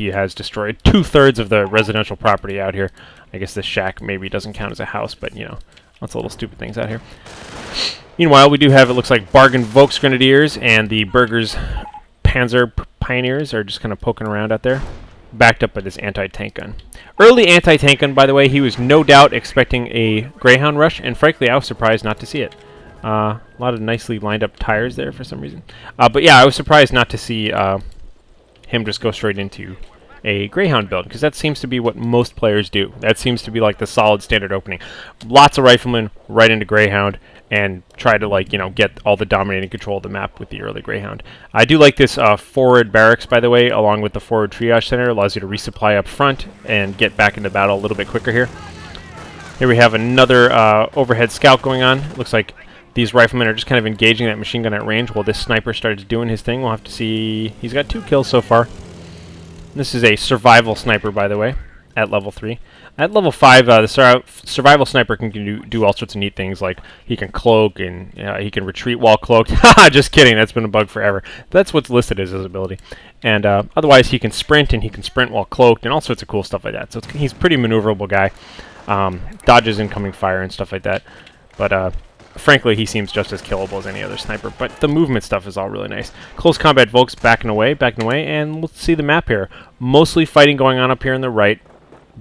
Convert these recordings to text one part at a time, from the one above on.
he has destroyed 2/3 of the residential property out here. I guess this shack maybe doesn't count as a house, but, you know, lots of little stupid things out here. Meanwhile, we do have, it looks like, Bargain Volksgrenadiers and the Burgers Panzer Pioneers are just kind of poking around out there, backed up by this anti-tank gun. Early anti-tank gun, by the way. He was no doubt expecting a Greyhound rush, and frankly, I was surprised not to see it. A lot of nicely lined up tires there for some reason. But yeah, I was surprised not to see him just go straight into a Greyhound build, because that seems to be what most players do. That seems to be like the solid standard opening. Lots of riflemen right into Greyhound and try to, like, you know, get all the dominating control of the map with the early Greyhound. I do like this forward barracks, by the way, along with the forward triage center. Allows you to resupply up front and get back into battle a little bit quicker here. Here we have another overhead scout going on. It looks like these riflemen are just kind of engaging that machine gun at range while this sniper starts doing his thing. We'll have to see. He's got 2 kills so far. This is a survival sniper, by the way, at level 3. At level 5, the survival sniper can do all sorts of neat things, like he can cloak and he can retreat while cloaked. Haha, just kidding. That's been a bug forever. That's what's listed as his ability. And otherwise, he can sprint, and he can sprint while cloaked, and all sorts of cool stuff like that. So he's a pretty maneuverable guy. Dodges incoming fire and stuff like that. But frankly, he seems just as killable as any other sniper, but the movement stuff is all really nice. Close combat Volks backing away, and let's see the map here. Mostly fighting going on up here on the right,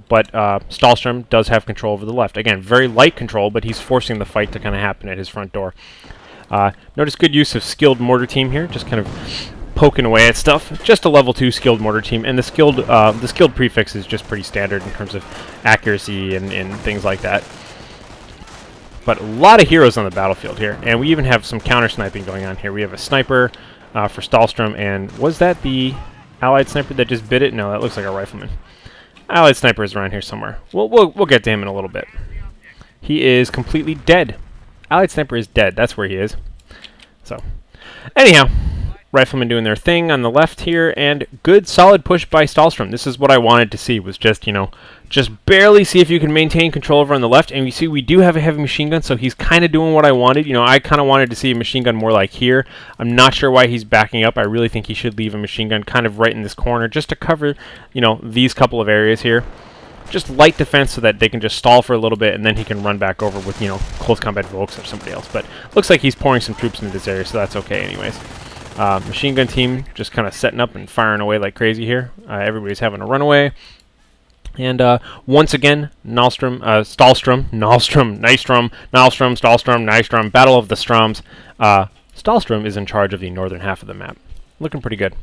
but Stahlstrom does have control over the left. Again, very light control, but he's forcing the fight to kind of happen at his front door. Notice good use of skilled mortar team here, just kind of poking away at stuff. Just a level 2 skilled mortar team, and the skilled prefix is just pretty standard in terms of accuracy and things like that. But a lot of heroes on the battlefield here, and we even have some counter-sniping going on here. We have a sniper for Stahlstrom, and was that the allied sniper that just bit it? No, that looks like a rifleman. Allied sniper is around here somewhere. We'll get to him in a little bit. He is completely dead. Allied sniper is dead. That's where he is. So, anyhow, riflemen doing their thing on the left here, and good solid push by Stahlstrom. This is what I wanted to see, was just, you know, just barely see if you can maintain control over on the left. And you see we do have a heavy machine gun, so he's kind of doing what I wanted. You know, I kind of wanted to see a machine gun more like here. I'm not sure why he's backing up. I really think he should leave a machine gun kind of right in this corner just to cover, you know, these couple of areas here. Just light defense so that they can just stall for a little bit, and then he can run back over with, you know, close combat Volks or somebody else. But looks like he's pouring some troops into this area, so that's okay anyways. Machine gun team just kind of setting up and firing away like crazy here. Everybody's having a runaway. And once again, Stahlstrom, Nystrom, Battle of the Stroms. Stahlstrom is in charge of the northern half of the map. Looking pretty good.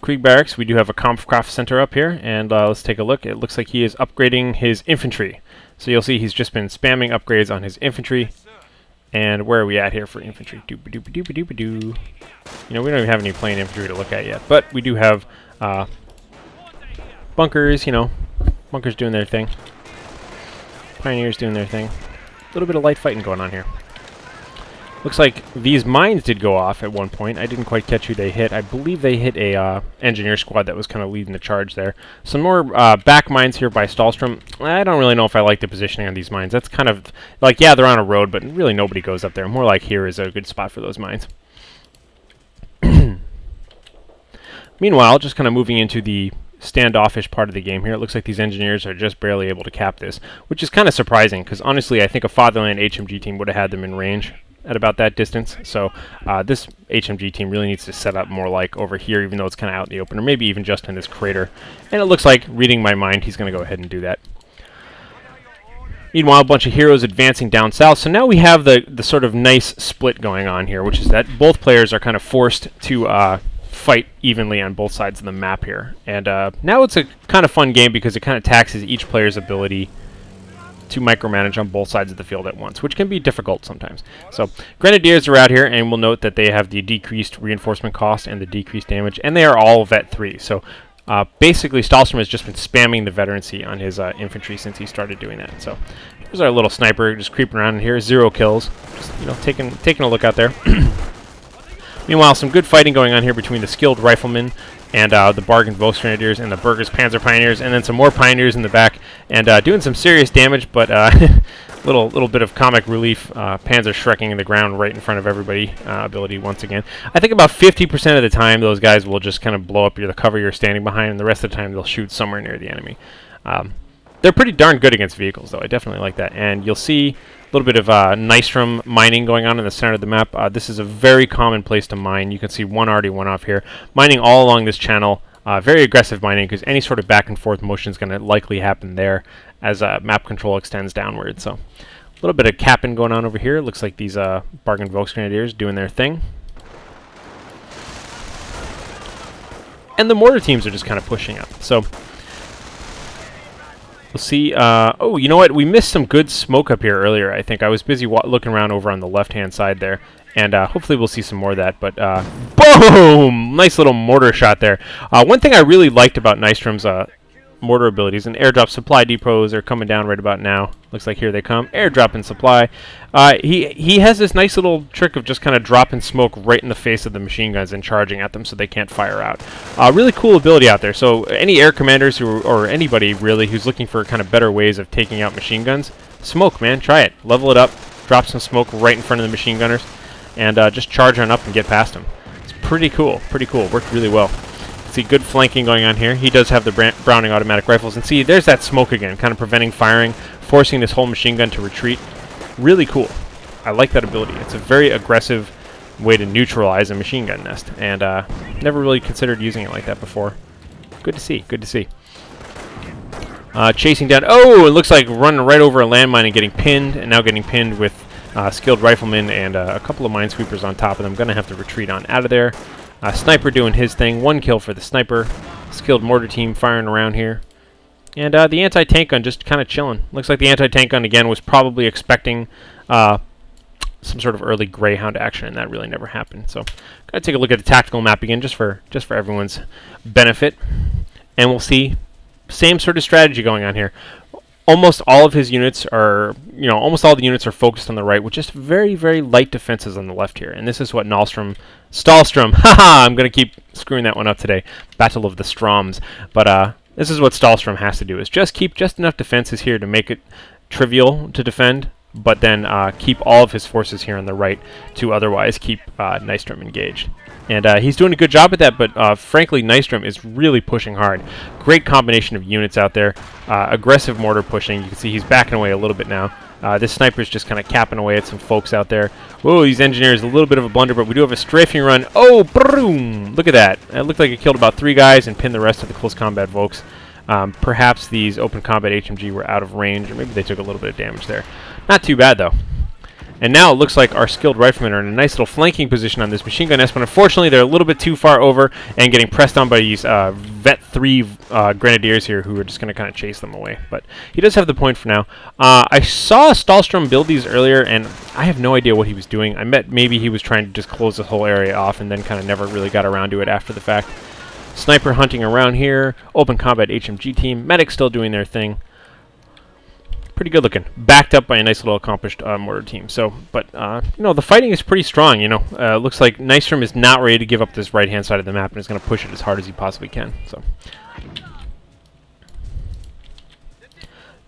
Krieg Barracks, we do have a Kampfkraft Center up here, and let's take a look. It looks like he is upgrading his infantry. So you'll see he's just been spamming upgrades on his infantry. And where are we at here for infantry? You know, we don't even have any plain infantry to look at yet, but we do have bunkers, you know, bunkers doing their thing. Pioneers doing their thing. A little bit of light fighting going on here. Looks like these mines did go off at one point. I didn't quite catch who they hit. I believe they hit a engineer squad that was kind of leading the charge there. Some more back mines here by Stahlstrom. I don't really know if I like the positioning on these mines. That's kind of like, yeah, they're on a road, but really nobody goes up there. More like here is a good spot for those mines. Meanwhile, just kind of moving into the standoffish part of the game here, it looks like these engineers are just barely able to cap this, which is kind of surprising, because honestly I think a Fatherland HMG team would have had them in range at about that distance. So this HMG team really needs to set up more like over here, even though it's kind of out in the open, or maybe even just in this crater. And it looks like, reading my mind, he's going to go ahead and do that. Meanwhile, a bunch of heroes advancing down south. So now we have the sort of nice split going on here, which is that both players are kind of forced to fight evenly on both sides of the map here. And now it's a kind of fun game because it kind of taxes each player's ability to micromanage on both sides of the field at once, which can be difficult sometimes. So Grenadiers are out here, and we'll note that they have the decreased reinforcement cost and the decreased damage, and they are all Vet 3. So basically Stahlstrom has just been spamming the veterancy on his infantry since he started doing that. So here's our little sniper just creeping around in here, 0 kills, just, you know, taking a look out there. Meanwhile, some good fighting going on here between the skilled riflemen and the Bargain Volksgrenadiers and the Burgers Panzer Pioneers, and then some more Pioneers in the back, and doing some serious damage, but Little bit of comic relief. Panzer Shrekking in the ground right in front of everybody ability once again. I think about 50% of the time those guys will just kind of blow up the cover you're standing behind, and the rest of the time they'll shoot somewhere near the enemy. They're pretty darn good against vehicles, though. I definitely like that. And you'll see a little bit of nystrom mining going on in the center of the map. This is a very common place to mine. You can see one already went off here. Mining all along this channel. Very aggressive mining, because any sort of back and forth motion is going to likely happen there as map control extends downward. So a little bit of capping going on over here. Looks like these Bargain Volksgrenadiers doing their thing. And the mortar teams are just kind of pushing up. So we'll see. Oh, you know what? We missed some good smoke up here earlier, I think. I was busy looking around over on the left-hand side there. And hopefully we'll see some more of that. But boom! Nice little mortar shot there. One thing I really liked about Nystrom's mortar abilities, and airdrop supply depots are coming down right about now. Looks like here they come. Airdrop and supply. He has this nice little trick of just kind of dropping smoke right in the face of the machine guns and charging at them so they can't fire out. Really cool ability out there. So any air commanders or anybody really who's looking for kind of better ways of taking out machine guns, smoke, man. Try it. Level it up. Drop some smoke right in front of the machine gunners. And just charge on up and get past him. It's pretty cool. Pretty cool. Worked really well. See, good flanking going on here. He does have the Browning automatic rifles. And see, there's that smoke again, kind of preventing firing, forcing this whole machine gun to retreat. Really cool. I like that ability. It's a very aggressive way to neutralize a machine gun nest. And never really considered using it like that before. Good to see. Good to see. Chasing down. Oh, it looks like running right over a landmine and getting pinned. And now getting pinned with skilled riflemen and a couple of minesweepers on top of them. Going to have to retreat on out of there. Sniper doing his thing. 1 kill for the sniper. Skilled mortar team firing around here. And the anti-tank gun just kind of chilling. Looks like the anti-tank gun, again, was probably expecting some sort of early Greyhound action, and that really never happened. So, gotta take a look at the tactical map again, just for everyone's benefit. And we'll see same sort of strategy going on here. Almost all of his units are, almost all the units are focused on the right, with just very, very light defenses on the left here. And this is what Stahlstrom, haha, I'm going to keep screwing that one up today. Battle of the Stroms. But this is what Stahlstrom has to do, is just keep just enough defenses here to make it trivial to defend, but then keep all of his forces here on the right to otherwise keep Nystrom engaged. And he's doing a good job at that, but frankly, Nystrom is really pushing hard. Great combination of units out there. Aggressive mortar pushing. You can see he's backing away a little bit now. This sniper's just kind of capping away at some folks out there. Whoa, these engineers, a little bit of a blunder, but we do have a strafing run. Oh, boom! Look at that. It looked like it killed about 3 guys and pinned the rest of the close combat Volks. Perhaps these open combat HMG were out of range, or maybe they took a little bit of damage there. Not too bad, though. And now it looks like our skilled riflemen are in a nice little flanking position on this machine gun nest, but unfortunately they're a little bit too far over and getting pressed on by these Vet 3 Grenadiers here, who are just going to kind of chase them away. But he does have the point for now. I saw Stahlstrom build these earlier, and I have no idea what he was doing. I bet maybe he was trying to just close this whole area off and then kind of never really got around to it after the fact. Sniper hunting around here. Open combat HMG team. Medics still doing their thing. Pretty good looking. Backed up by a nice little accomplished mortar team. So, but, the fighting is pretty strong, looks like Nystrom is not ready to give up this right-hand side of the map and is going to push it as hard as he possibly can. So,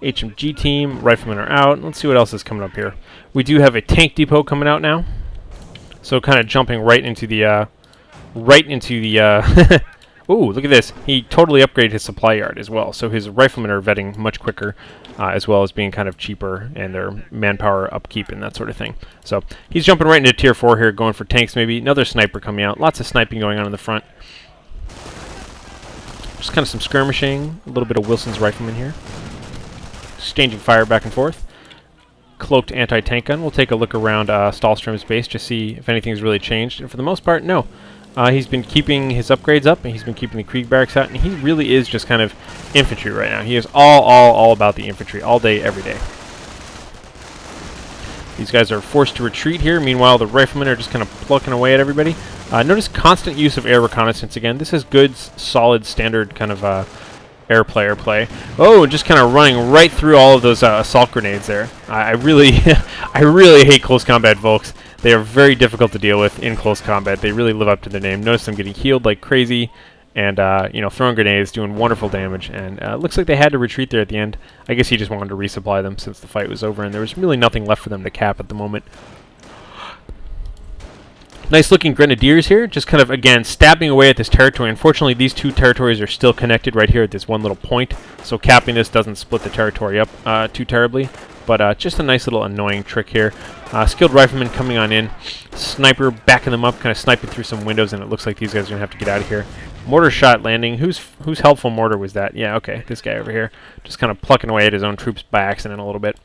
HMG team, riflemen are out. Let's see what else is coming up here. We do have a tank depot coming out now. So, kind of jumping right into the, ooh, look at this. He totally upgraded his supply yard as well. So his riflemen are vetting much quicker, as well as being kind of cheaper, and their manpower upkeep and that sort of thing. So he's jumping right into tier 4 here, going for tanks maybe. Another sniper coming out. Lots of sniping going on in the front. Just kind of some skirmishing. A little bit of Wilson's riflemen here. Exchanging fire back and forth. Cloaked anti-tank gun. We'll take a look around Stahlstrom's base to see if anything's really changed. And for the most part, no. He's been keeping his upgrades up, and he's been keeping the Krieg barracks out, and he really is just kind of infantry right now. He is all about the infantry, all day, every day. These guys are forced to retreat here. Meanwhile, the riflemen are just kind of plucking away at everybody. Notice constant use of air reconnaissance again. This is good, solid, standard kind of airplay. Oh, just kind of running right through all of those assault grenades there. I really hate close combat Volks. They are very difficult to deal with in close combat. They really live up to their name. Notice them getting healed like crazy, and you know, throwing grenades, doing wonderful damage, and looks like they had to retreat there at the end. I guess he just wanted to resupply them since the fight was over, and there was really nothing left for them to cap at the moment. Nice looking grenadiers here, just kind of, again, stabbing away at this territory. Unfortunately, these two territories are still connected right here at this one little point, so capping this doesn't split the territory up too terribly, but just a nice little annoying trick here. Skilled rifleman coming on in, sniper backing them up, kind of sniping through some windows, and it looks like these guys are going to have to get out of here. Mortar shot landing. Whose helpful mortar was that? Yeah, okay, this guy over here, just kind of plucking away at his own troops by accident a little bit.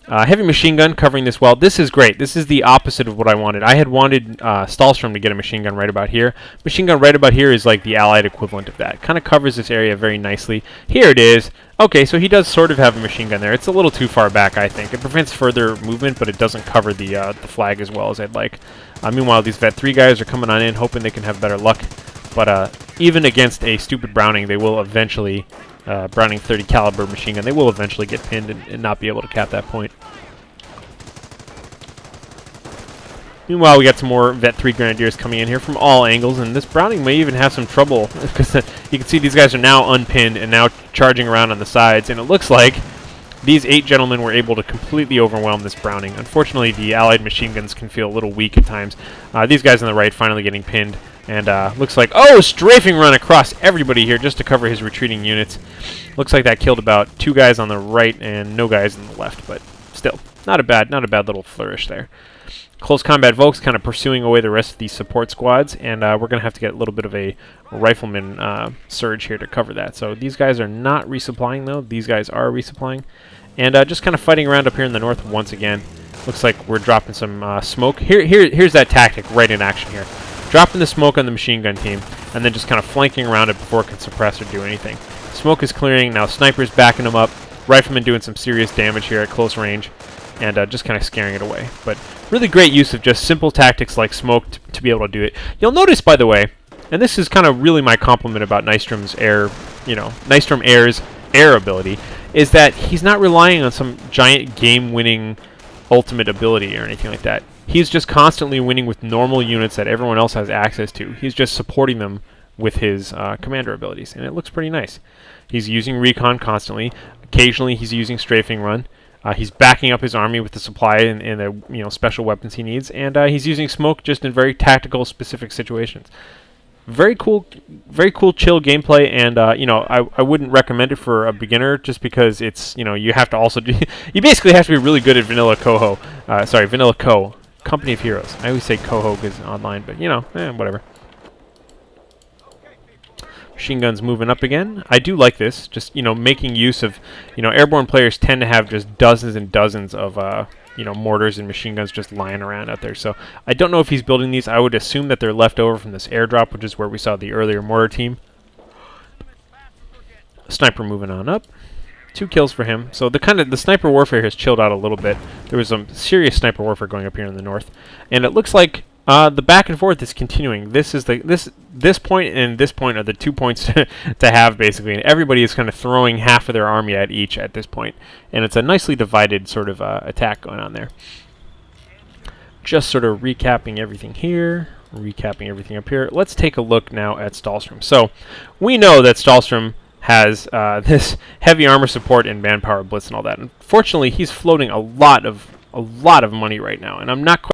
Heavy machine gun covering this well. This is great. This is the opposite of what I wanted. I had wanted Stahlstrom to get a machine gun right about here. Machine gun right about here is like the allied equivalent of that. Kind of covers this area very nicely. Here it is. Okay, so he does sort of have a machine gun there. It's a little too far back, I think. It prevents further movement, but it doesn't cover the flag as well as I'd like. Meanwhile, these Vet 3 guys are coming on in, hoping they can have better luck. But even against a stupid Browning, they will eventually... Browning 30 caliber machine gun, they will eventually get pinned and not be able to cap that point. Meanwhile, we got some more Vet 3 Grenadiers coming in here from all angles, and this Browning may even have some trouble, because you can see these guys are now unpinned and now charging around on the sides, and it looks like these 8 gentlemen were able to completely overwhelm this Browning. Unfortunately, the allied machine guns can feel a little weak at times. These guys on the right finally getting pinned, and looks like, oh, strafing run across everybody here just to cover his retreating units. Looks like that killed about 2 guys on the right and no guys on the left, but still, not a bad little flourish there. Close combat Volks kind of pursuing away the rest of these support squads, and we're going to have to get a little bit of a rifleman surge here to cover that. So these guys are not resupplying, though. These guys are resupplying. And just kind of fighting around up here in the north once again. Looks like we're dropping some smoke. Here's that tactic right in action here. Dropping the smoke on the machine gun team, and then just kind of flanking around it before it can suppress or do anything. Smoke is clearing, now snipers backing them up. Rifleman doing some serious damage here at close range, and just kind of scaring it away. But really great use of just simple tactics like smoke to be able to do it. You'll notice, by the way, and this is kind of really my compliment about Nystrom's air, you know, Nystrom Air's air ability, is that he's not relying on some giant game-winning ultimate ability or anything like that. He's just constantly winning with normal units that everyone else has access to. He's just supporting them with his commander abilities, and it looks pretty nice. He's using recon constantly. Occasionally, he's using strafing run. He's backing up his army with the supply and the special weapons he needs, and he's using smoke just in very tactical, specific situations. Very cool, chill gameplay, and I wouldn't recommend it for a beginner just because it's you have to also do you basically have to be really good at Vanilla CoHO. Vanilla Co. Company of Heroes. I always say CoHO because online, but whatever. Machine guns moving up again. I do like this, just making use of airborne players tend to have just dozens and dozens of mortars and machine guns just lying around out there. So I don't know if he's building these. I would assume that they're left over from this airdrop, which is where we saw the earlier mortar team. Sniper moving on up. 2 kills for him. So the sniper warfare has chilled out a little bit. There was some serious sniper warfare going up here in the north, and it looks like the back and forth is continuing. This is this point and this point are the 2 points to have basically, and everybody is kind of throwing half of their army at each at this point, and it's a nicely divided sort of attack going on there. Just sort of recapping everything here, recapping everything up here. Let's take a look now at Stahlstrom. So we know that Stahlstrom has this heavy armor support and manpower blitz and all that. Unfortunately, he's floating a lot of money right now, and I'm not quite